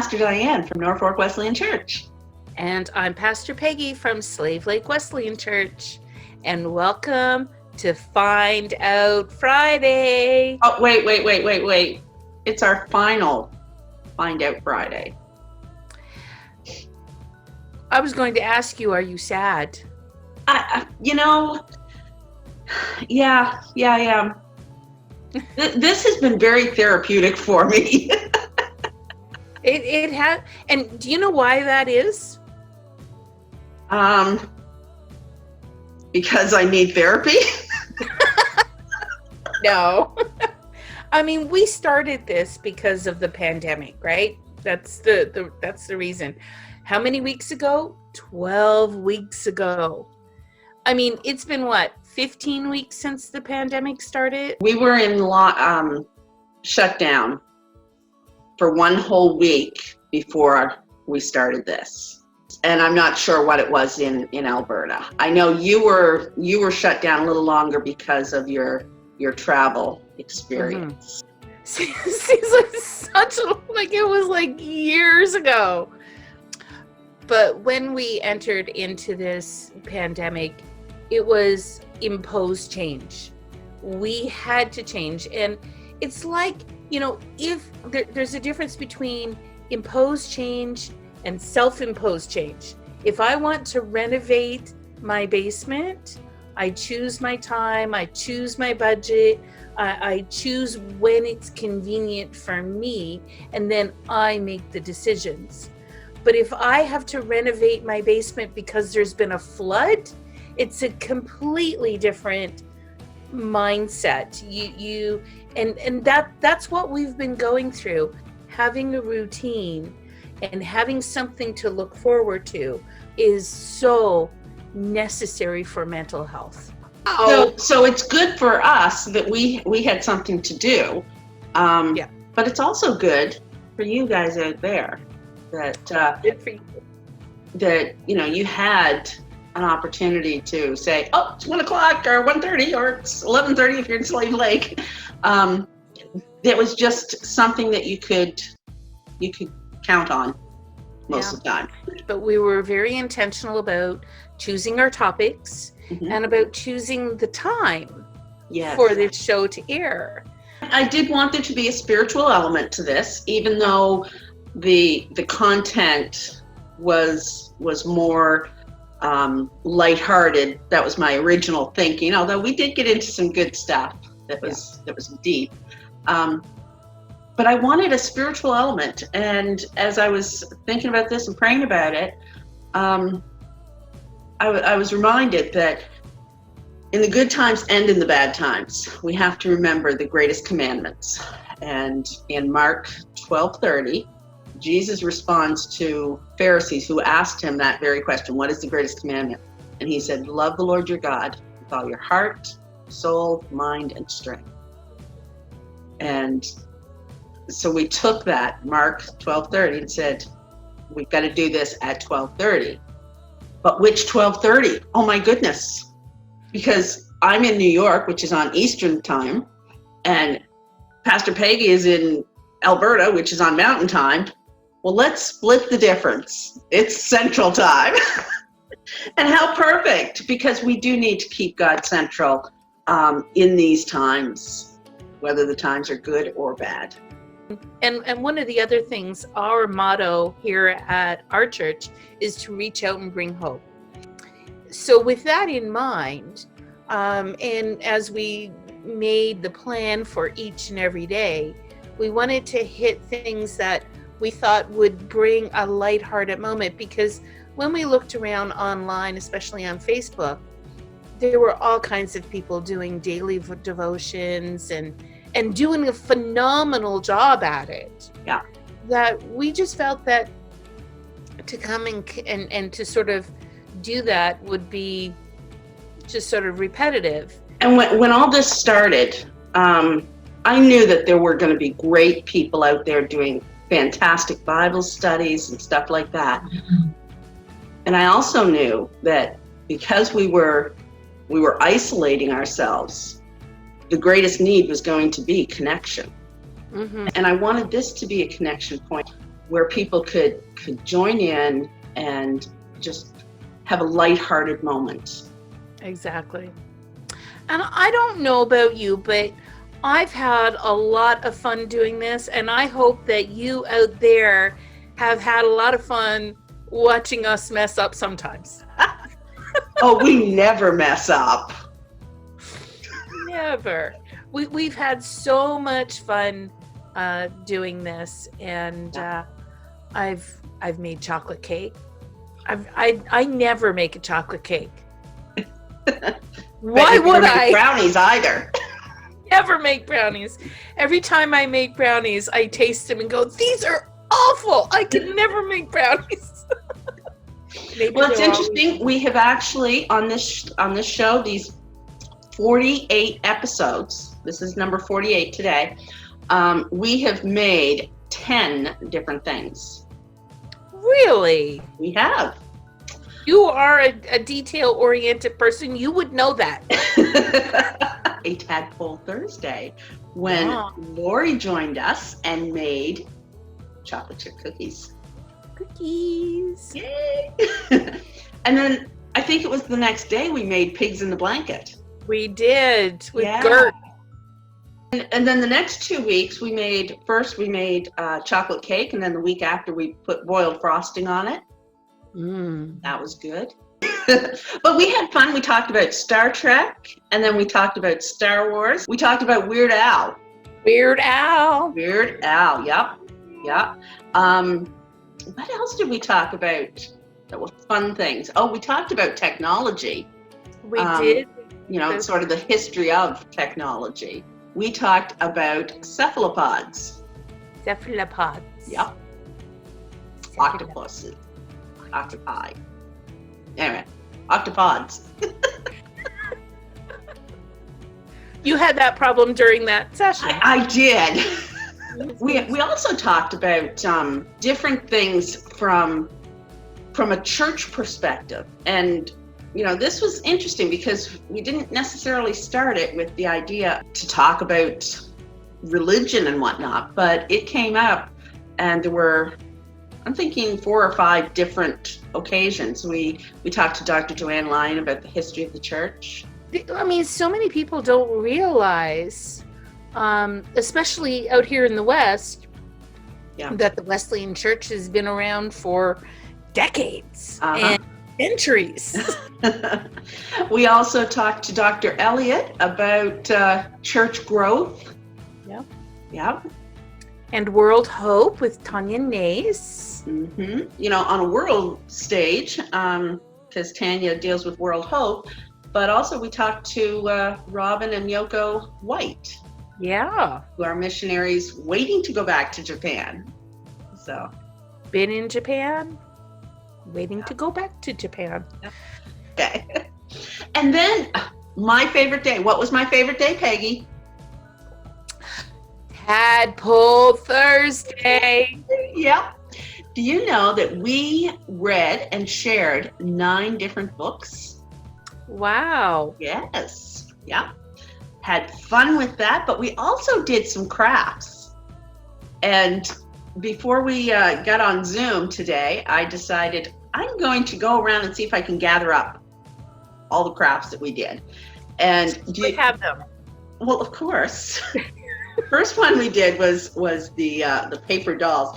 Pastor Diane from Norfolk Wesleyan Church. And I'm Pastor Peggy from Slave Lake Wesleyan Church. And welcome to Find Out Friday. Oh, wait. It's our final Find Out Friday. I was going to ask you, are you sad? Yeah, I am. This has been very therapeutic for me. It has. And do you know why that is? Because I need therapy. No. I mean, we started this because of the pandemic, right? That's the reason. How many weeks ago? 12 weeks ago. I mean, it's been what, 15 weeks since the pandemic started? We were in shutdown for one whole week before we started this. And I'm not sure what it was in Alberta. I know you were shut down a little longer because of your travel experience. Mm-hmm. Seems like it was like years ago. But when we entered into this pandemic, it was imposed change. We had to change. And it's like, if there's a difference between imposed change and self-imposed change. If I want to renovate my basement, I choose my time, I choose my budget, I choose when it's convenient for me, and then I make the decisions. But if I have to renovate my basement because there's been a flood, it's a completely different mindset. And that's what we've been going through. Having a routine and having something to look forward to is so necessary for mental health. So it's good for us that we had something to do. Yeah. But it's also good for you guys out there that Good for you. That you had an opportunity to say, oh, it's 1 o'clock or 1:30 or it's 11:30 if you're in Slave Lake. That was just something that you could count on most of the time. But we were very intentional about choosing our topics and about choosing the time for this show to air. I did want there to be a spiritual element to this, even though the content was more lighthearted. That was my original thinking, although we did get into some good stuff that was deep. But I wanted a spiritual element, and as I was thinking about this and praying about it, I was reminded that in the good times and in the bad times, we have to remember the greatest commandments. And in Mark 12:30, Jesus responds to Pharisees who asked him that very question, what is the greatest commandment? And he said, love the Lord your God with all your heart, soul, mind, and strength. And so we took that, Mark 12:30, and said, we've got to do this at 12:30. But which 12:30? Oh my goodness. Because I'm in New York, which is on Eastern time, and Pastor Peggy is in Alberta, which is on Mountain time. Well, let's split the difference. It's Central time. And how perfect, because we do need to keep God central in these times, whether the times are good or bad. And one of the other things, our motto here at our church is to reach out and bring hope. So with that in mind, and as we made the plan for each and every day, we wanted to hit things that we thought would bring a lighthearted moment, because when we looked around online, especially on Facebook, there were all kinds of people doing daily devotions and doing a phenomenal job at it. Yeah. That we just felt that to come and to sort of do that would be just sort of repetitive. And when all this started, I knew that there were going to be great people out there doing fantastic Bible studies and stuff like that. And I also knew that because we were isolating ourselves, the greatest need was going to be connection. And I wanted this to be a connection point where people could join in and just have a lighthearted moment. Exactly. And I don't know about you, but I've had a lot of fun doing this, and I hope that you out there have had a lot of fun watching us mess up sometimes. Oh, we never mess up. Never. We've had so much fun doing this, and I've made chocolate cake. I never make a chocolate cake. Why would I? Brownies either. Never make brownies. Every time I make brownies, I taste them and go, "These are awful. I can never make brownies." Well, it's interesting. We have actually on this show, these 48 episodes. This is number 48 today. We have made 10 different things. Really? We have. You are a detail-oriented person. You would know that. A Tadpole Thursday, when Lori joined us and made chocolate chip cookies. Cookies. Yay! And then I think it was the next day we made pigs in the blanket. We did with Gert. And then the next 2 weeks we made chocolate cake, and then the week after we put boiled frosting on it. That was good. But we had fun. We talked about Star Trek, and then we talked about Star Wars. We talked about Weird Al. Weird Al. Yep. What else did we talk about that were fun things? Oh, we talked about technology. We did. Sort of the history of technology. We talked about cephalopods. Yep. Octopuses. Octopi. Anyway, octopods. You had that problem during that session. I did. We also talked about different things from a church perspective. And, this was interesting because we didn't necessarily start it with the idea to talk about religion and whatnot, but it came up and there were, I'm thinking 4 or 5 different occasions. We talked to Dr. Joanne Lyon about the history of the church. I mean, so many people don't realize, especially out here in the West, that the Wesleyan Church has been around for decades and centuries. We also talked to Dr. Elliott about church growth. Yep. And World Hope with Tanya Nace. Mm-hmm. On a world stage, because Tanya deals with World Hope, but also we talked to Robin and Yoko White. Yeah. Who are missionaries waiting to go back to Japan. So. Been in Japan, waiting to go back to Japan. Okay. And then my favorite day. What was my favorite day, Peggy? Tadpole Thursday. Yep. Do you know that we read and shared 9 different books? Wow. Yes. Yeah. Had fun with that, but we also did some crafts. And before we got on Zoom today, I decided I'm going to go around and see if I can gather up all the crafts that we did. And do you have them? Well, of course. The first one we did was the paper dolls,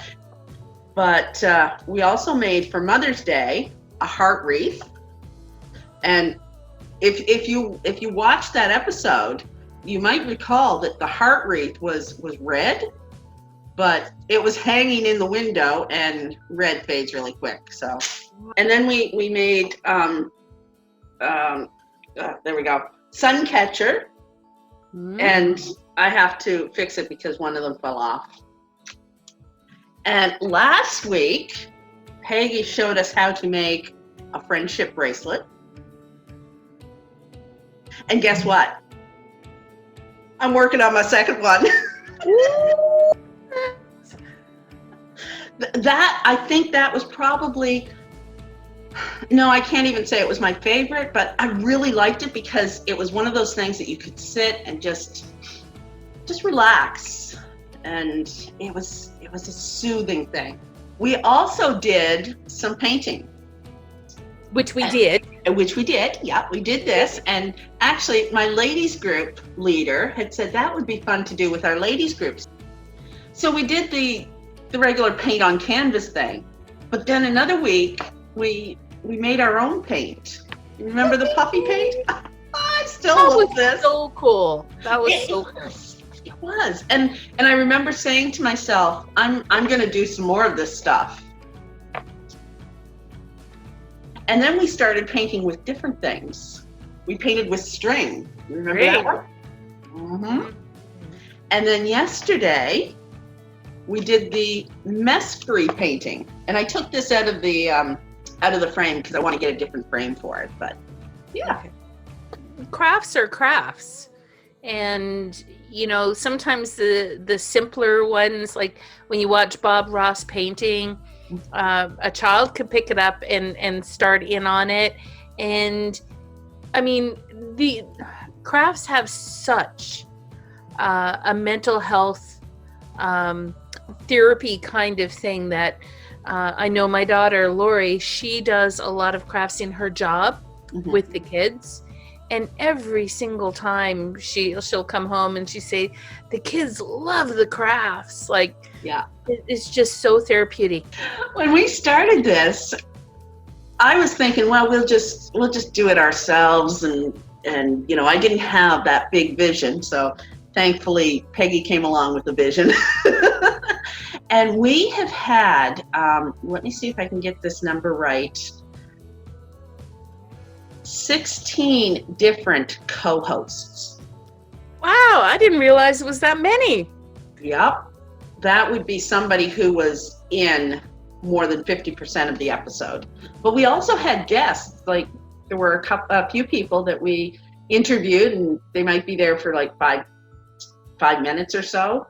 but we also made for Mother's Day a heart wreath. And if you watch that episode, you might recall that the heart wreath was red, but it was hanging in the window, and red fades really quick. So, and then we made there we go, sun catcher, and I have to fix it because one of them fell off. And last week, Peggy showed us how to make a friendship bracelet. And guess what? I'm working on my second one. I think that was probably, no, I can't even say it was my favorite, but I really liked it because it was one of those things that you could sit and just relax. And it was a soothing thing. We also did some painting. Which we did. Which we did, yeah, we did this. And actually, my ladies group leader had said that would be fun to do with our ladies groups. So we did the regular paint on canvas thing. But then another week, we made our own paint. You remember the puffy paint? I still love this. So cool. That was so cool. It was. And I remember saying to myself, I'm going to do some more of this stuff. And then we started painting with different things. We painted with string. You remember that one? Mm-hmm. And then yesterday, we did the mess-free painting. And I took this out of the frame because I want to get a different frame for it. But yeah. Okay. Crafts are crafts. And, you know, sometimes the simpler ones, like when you watch Bob Ross painting, a child could pick it up and start in on it. And I mean, the crafts have such a mental health therapy kind of thing that I know my daughter Lori, she does a lot of crafts in her job with the kids. And every single time she'll come home and she say, the kids love the crafts. Like, yeah, it's just so therapeutic. When we started this, I was thinking, well, we'll just do it ourselves. And you know, I didn't have that big vision. So thankfully, Peggy came along with the vision. And we have had, let me see if I can get this number right. 16 different co-hosts. Wow, I didn't realize it was that many. Yep. That would be somebody who was in more than 50% of the episode. But we also had guests. Like, there were a few people that we interviewed, and they might be there for like five minutes or so.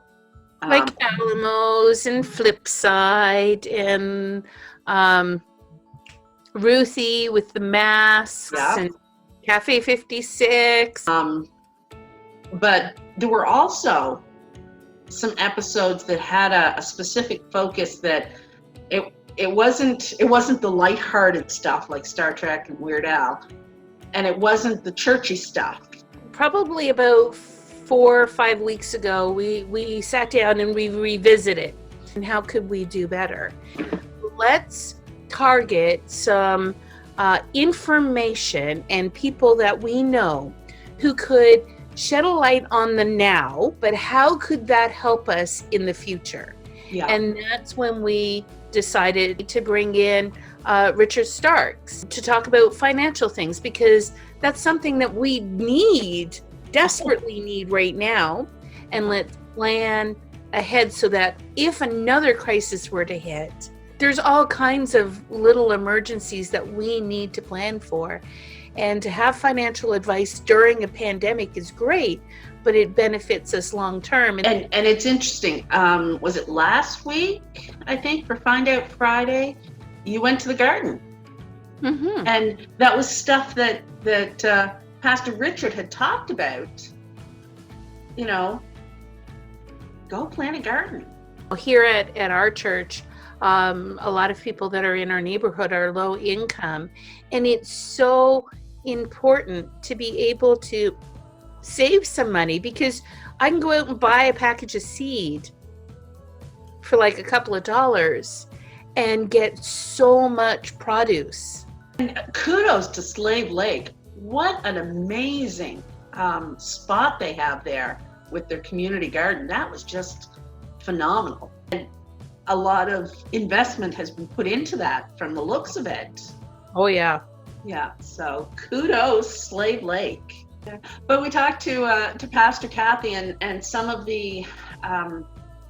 Like Alamos and Flipside and Ruthie with the masks and Cafe 56. But there were also some episodes that had a specific focus that it wasn't the lighthearted stuff like Star Trek and Weird Al, and it wasn't the churchy stuff. Probably about 4 or 5 weeks ago, we sat down and we revisited and how could we do better. Let's target some information and people that we know who could shed a light on the now, but how could that help us in the future? Yeah. And that's when we decided to bring in Richard Starks to talk about financial things, because that's something that we desperately need right now. And let's plan ahead so that if another crisis were to hit, there's all kinds of little emergencies that we need to plan for. And to have financial advice during a pandemic is great, but it benefits us long term. And it's interesting. Was it last week, I think, for Find Out Friday? You went to the garden. Mm-hmm. And that was stuff that Pastor Richard had talked about. You know, go plant a garden. Here at our church, a lot of people that are in our neighborhood are low income, and it's so important to be able to save some money, because I can go out and buy a package of seed for like a couple of dollars and get so much produce. And kudos to Slave Lake. What an amazing spot they have there with their community garden. That was just phenomenal. And a lot of investment has been put into that from the looks of it. Oh, yeah. Yeah, so kudos, Slave Lake. But we talked to Pastor Kathy and some of the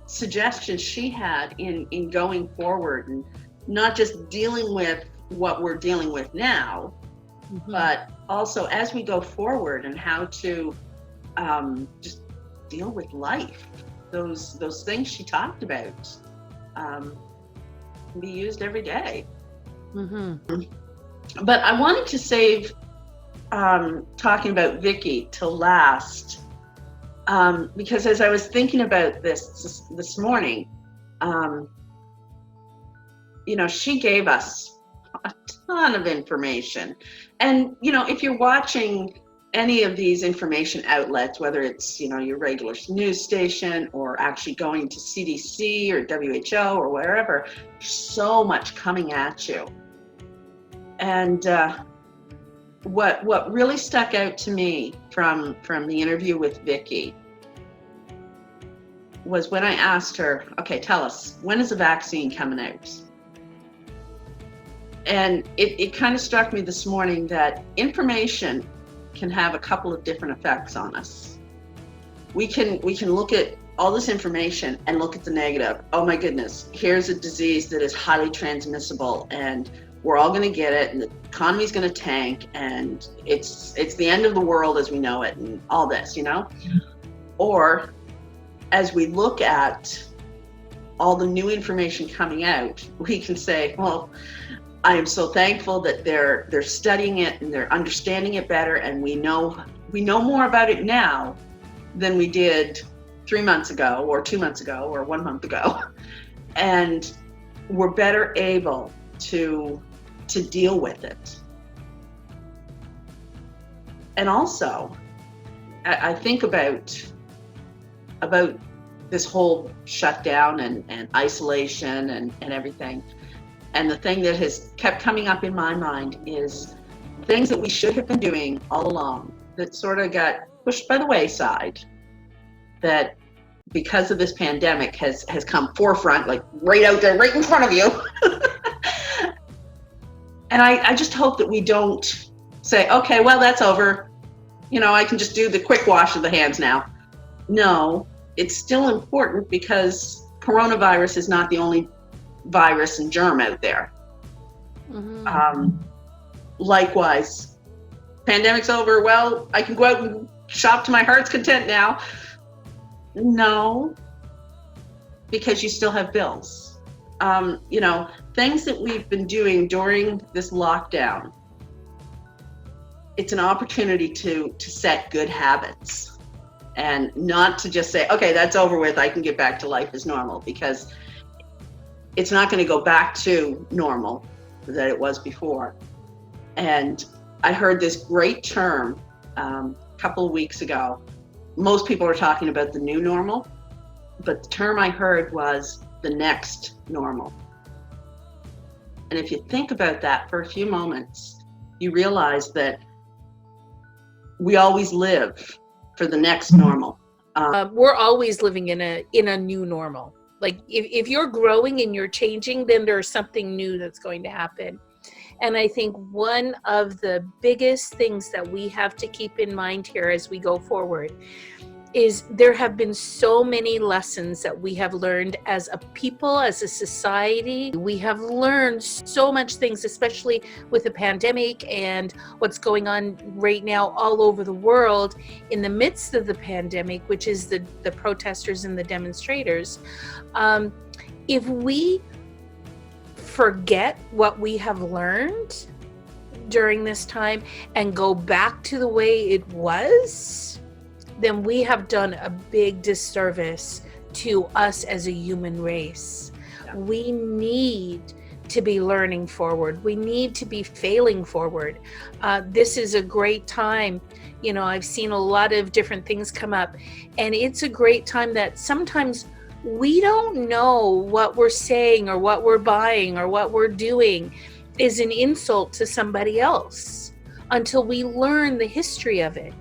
suggestions she had in going forward, and not just dealing with what we're dealing with now, but also as we go forward and how to just deal with life. Those things she talked about can be used every day. Mm-hmm. But I wanted to save talking about Vicky till last, because as I was thinking about this morning, she gave us a ton of information. And, if you're watching any of these information outlets, whether it's, your regular news station or actually going to CDC or WHO or wherever, so much coming at you. And what really stuck out to me from the interview with Vicki was when I asked her, okay, tell us, when is the vaccine coming out? And it kind of struck me this morning that information can have a couple of different effects on us. We can look at all this information and look at the negative. Oh my goodness, here's a disease that is highly transmissible and we're all going to get it and the economy's going to tank and it's the end of the world as we know it and all this, Or as we look at all the new information coming out, we can say, well, I am so thankful that they're studying it and they're understanding it better, and we know more about it now than we did 3 months ago or 2 months ago or 1 month ago. And we're better able to deal with it. And also, I think about this whole shutdown and isolation and everything. And the thing that has kept coming up in my mind is things that we should have been doing all along that sort of got pushed by the wayside, that because of this pandemic has come forefront, like right out there, right in front of you. And I just hope that we don't say, okay, well, that's over. I can just do the quick wash of the hands now. No, it's still important because coronavirus is not the only virus and germ out there. Mm-hmm. Likewise, pandemic's over. Well, I can go out and shop to my heart's content now. No, because you still have bills. Things that we've been doing during this lockdown, it's an opportunity to set good habits and not to just say, okay, that's over with, I can get back to life as normal, because it's not going to go back to normal that it was before. And I heard this great term a couple of weeks ago. Most people are talking about the new normal, but the term I heard was the next normal. And if you think about that for a few moments, you realize that we always live for the next normal. We're always living in a new normal. Like if you're growing and you're changing, then there's something new that's going to happen. And I think one of the biggest things that we have to keep in mind here as we go forward is there have been so many lessons that we have learned as a people, as a society. We have learned so much things, especially with the pandemic and what's going on right now all over the world in the midst of the pandemic, which is the protesters and the demonstrators. If we forget what we have learned during this time and go back to the way it was, then we have done a big disservice to us as a human race. Yeah. We need to be learning forward. We need to be failing forward. This is a great time. I've seen a lot of different things come up, and it's a great time that sometimes we don't know what we're saying or what we're buying or what we're doing is an insult to somebody else until we learn the history of it.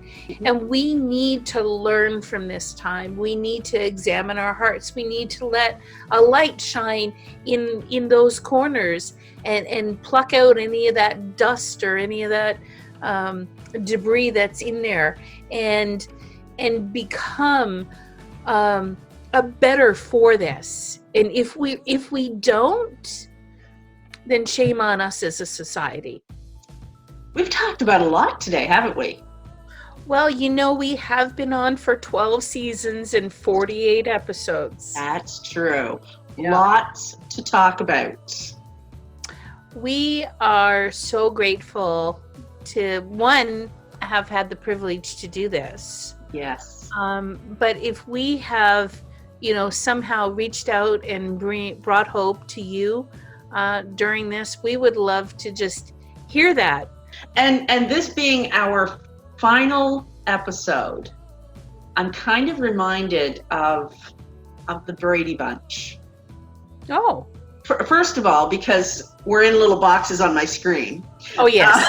And we need to learn from this time. We need to examine our hearts. We need to let a light shine in those corners and pluck out any of that dust or any of that debris that's in there and become a better for this. And if we don't, then shame on us as a society. We've talked about a lot today, haven't we? Well, we have been on for 12 seasons and 48 episodes. That's true. Yeah. Lots to talk about. We are so grateful to, one, have had the privilege to do this. Yes. But if we have, somehow reached out and brought hope to you, during this, we would love to just hear that. And this being our final episode, I'm kind of reminded of the Brady Bunch. Oh. First of all, because we're in little boxes on my screen. Oh, yes.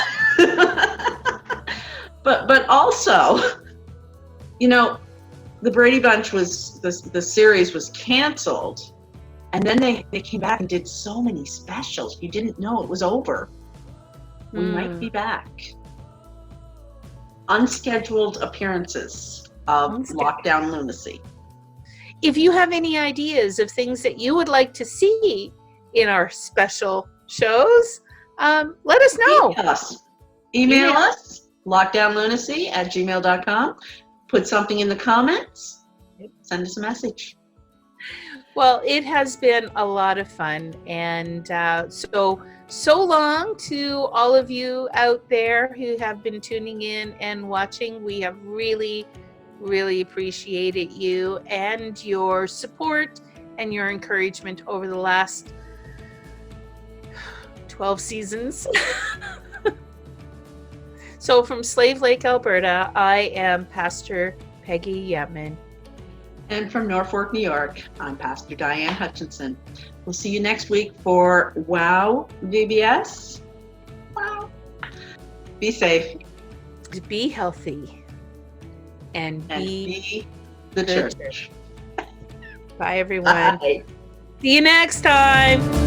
But also, you know, the Brady Bunch was, the series was canceled, and then they came back and did so many specials. You didn't know it was over. We might be back. Unscheduled appearances of Lock Down Lunacy. If you have any ideas of things that you would like to see in our special shows, let us know. Email us, lockdownlunacy@gmail.com. Put something in the comments. Send us a message. Well, it has been a lot of fun. And so long to all of you out there who have been tuning in and watching. We have really, really appreciated you and your support and your encouragement over the last 12 seasons. So from Slave Lake, Alberta, I am Pastor Peggy Yetman. And from Norfolk, New York, I'm Pastor Diane Hutchinson. We'll see you next week for Wow VBS. Wow. Be safe. Be healthy. And be the church. Bye, everyone. Bye. See you next time.